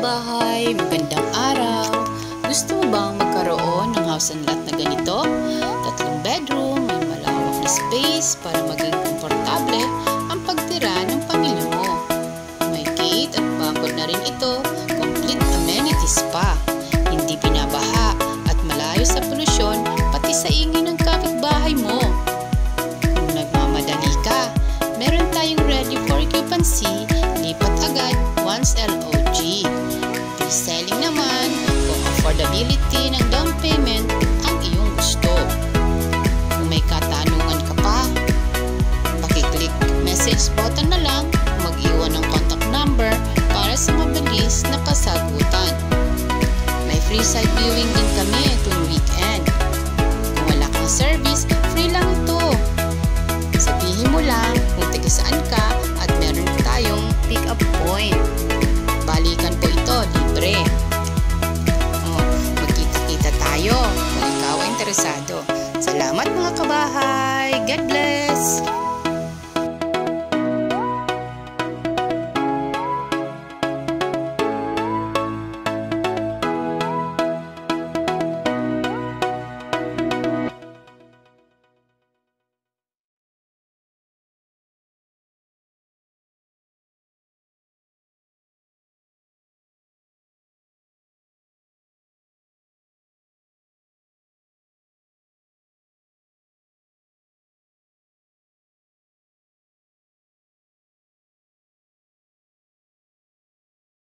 kabahay, magandang araw. Gusto mo bang magkaroon ng house and lot na ganito? 3 bedroom, may malawak na space para maging komportable ang pagtira ng pamilya mo. May gate at bakod na rin ito, complete amenities pa. Hindi binabaha at malayo sa polusyon pati sa ingay ng kapitbahay mo. Kung nagmamadali ka, meron tayong ready for occupancy, lipat agad once LOG. Pre-selling naman kung affordability ng down payment ang iyong gusto. Kung may katanungan ka pa, pakiclick message button na lang, mag-iwan ng contact number para sa mabilis na kasagutan. May free site viewing din kami tuwing weekend. Kung wala kang service, free lang ito. Sabihin mo lang kung taga saan ka at meron tayong pick-up point. Balikan po ito, libre. Magkita-kita tayo kung ikaw ay interesado. Salamat mga kabahay. God bless!